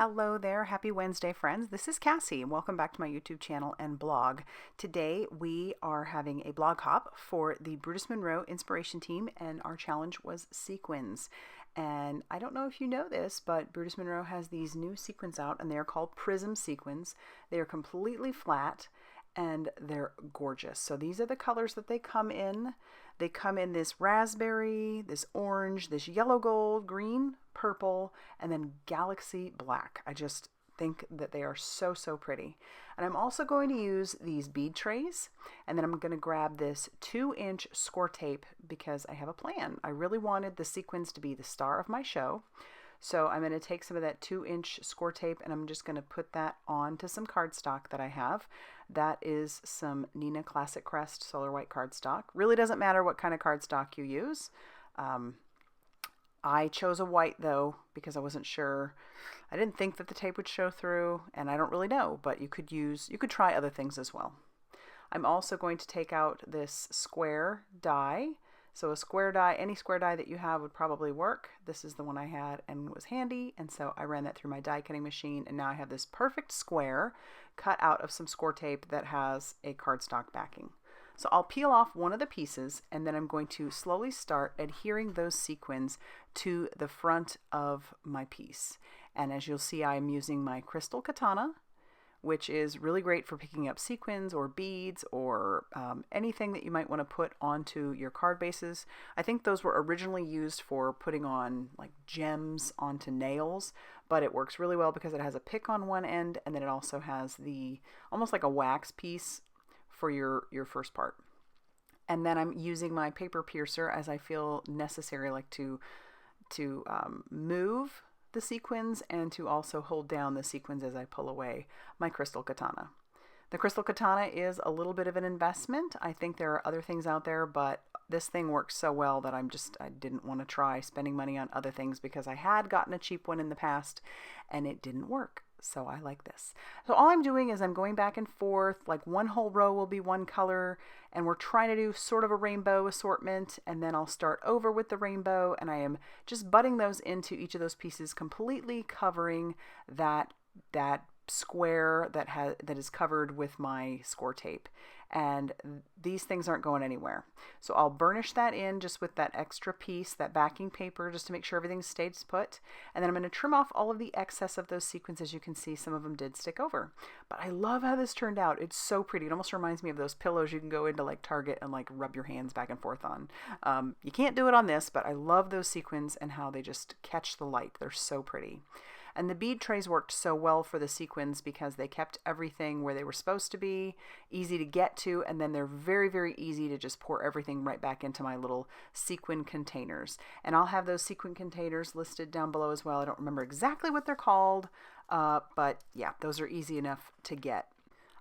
Hello there, happy Wednesday friends. This is Cassie and welcome back to my YouTube channel and blog. Today we are having a blog hop for the Brutus Monroe inspiration team and our challenge was sequins. And I don't know if you know this, but Brutus Monroe has these new sequins out and they are called Prism sequins. They are completely flat and they're gorgeous. So these are the colors that they come in. They come in this raspberry, this orange, this yellow gold, green, purple, and then galaxy black. I just think that they are so pretty. And I'm also going to use these bead trays, and then I'm going to grab this 2-inch score tape because I have a plan. I really wanted the sequins to be the star of my show. So I'm going to take some of that 2-inch score tape and I'm just going to put that onto some cardstock that I have. That is some Neenah Classic Crest Solar White cardstock. Really doesn't matter what kind of cardstock you use. I chose a white though because I wasn't sure. I didn't think that the tape would show through, and I don't really know, but you could try other things as well. I'm also going to take out this square die. So a square die, any square die that you have would probably work. This is the one I had and was handy, and so I ran that through my die cutting machine, and now I have this perfect square cut out of some score tape that has a cardstock backing. So I'll peel off one of the pieces, and then I'm going to slowly start adhering those sequins to the front of my piece. And as you'll see, I'm using my crystal katana, which is really great for picking up sequins or beads or anything that you might want to put onto your card bases. I think those were originally used for putting on like gems onto nails, but it works really well because it has a pick on one end, and then it also has the almost like a wax piece for your first part. And then I'm using my paper piercer as I feel necessary, like to move the sequins and to also hold down the sequins as I pull away my crystal katana. The crystal katana is a little bit of an investment. I think there are other things out there, but this thing works so well that I didn't want to try spending money on other things because I had gotten a cheap one in the past and it didn't work. So I like this. So all I'm doing is I'm going back and forth, like one whole row will be one color, and we're trying to do sort of a rainbow assortment, and then I'll start over with the rainbow, and I am just butting those into each of those pieces, completely covering that square that is covered with my score tape. And these things aren't going anywhere. So I'll burnish that in just with that extra piece, that backing paper, just to make sure everything stays put. And then I'm going to trim off all of the excess of those sequins. As you can see, some of them did stick over. But I love how this turned out. It's so pretty. It almost reminds me of those pillows you can go into like Target and like rub your hands back and forth on. You can't do it on this, but I love those sequins and how they just catch the light. They're so pretty. And the bead trays worked so well for the sequins because they kept everything where they were supposed to be, easy to get to, and then they're very easy to just pour everything right back into my little sequin containers. And I'll have those sequin containers listed down below as well. I don't remember exactly what they're called, but yeah, those are easy enough to get.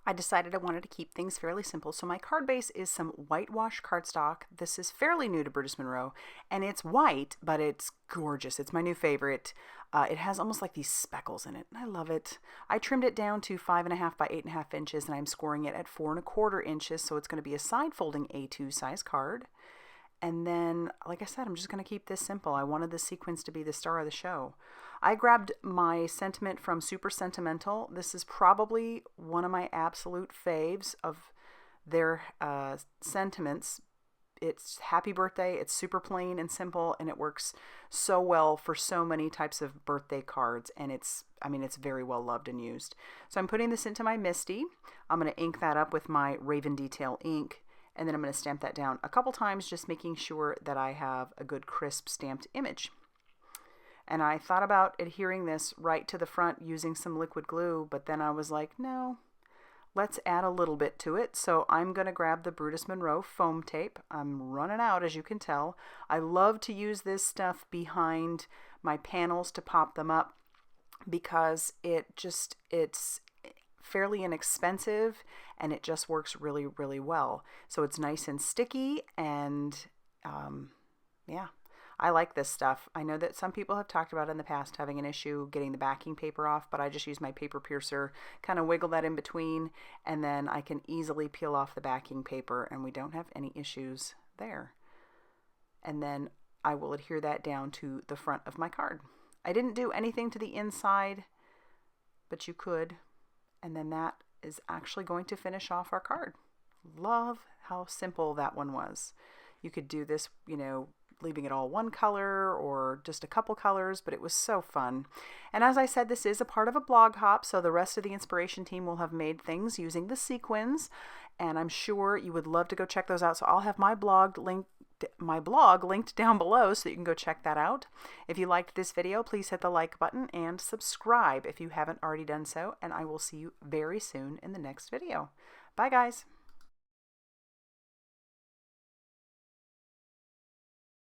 I decided I wanted to keep things fairly simple, so my card base is some whitewash cardstock. This is fairly new to Brutus Monroe, and it's white, but it's gorgeous. It's my new favorite. It has almost like these speckles in it, and I love it. I trimmed it down to 5.5 by 8.5 inches, and I'm scoring it at 4.25 inches, so it's going to be a side-folding A2 size card. And then, like I said, I'm just going to keep this simple. I wanted the sequins to be the star of the show. I grabbed my sentiment from Super Sentimental. This is probably one of my absolute faves of their sentiments. It's happy birthday. It's super plain and simple, and it works so well for so many types of birthday cards. And it's very well loved and used. So I'm putting this into my Misty. I'm going to ink that up with my Raven Detail ink. And then I'm going to stamp that down a couple times, just making sure that I have a good crisp stamped image. And I thought about adhering this right to the front using some liquid glue, but then I was like, no, let's add a little bit to it. So I'm going to grab the Brutus Monroe foam tape. I'm running out, as you can tell. I love to use this stuff behind my panels to pop them up because it's fairly inexpensive and it just works really well. So it's nice and sticky, and yeah, I like this stuff. I know that some people have talked about in the past having an issue getting the backing paper off, but I just use my paper piercer, kind of wiggle that in between, and then I can easily peel off the backing paper and we don't have any issues there. And then I will adhere that down to the front of my card. I didn't do anything to the inside but you could. And then that is actually going to finish off our card. Love how simple that one was. You could do this, you know, leaving it all one color or just a couple colors, but it was so fun. And as I said, this is a part of a blog hop, so the rest of the inspiration team will have made things using the sequins, and I'm sure you would love to go check those out. So I'll have my blog linked down below so you can go check that out. If you liked this video, please hit the like button and subscribe if you haven't already done so, and I will see you very soon in the next video. Bye guys.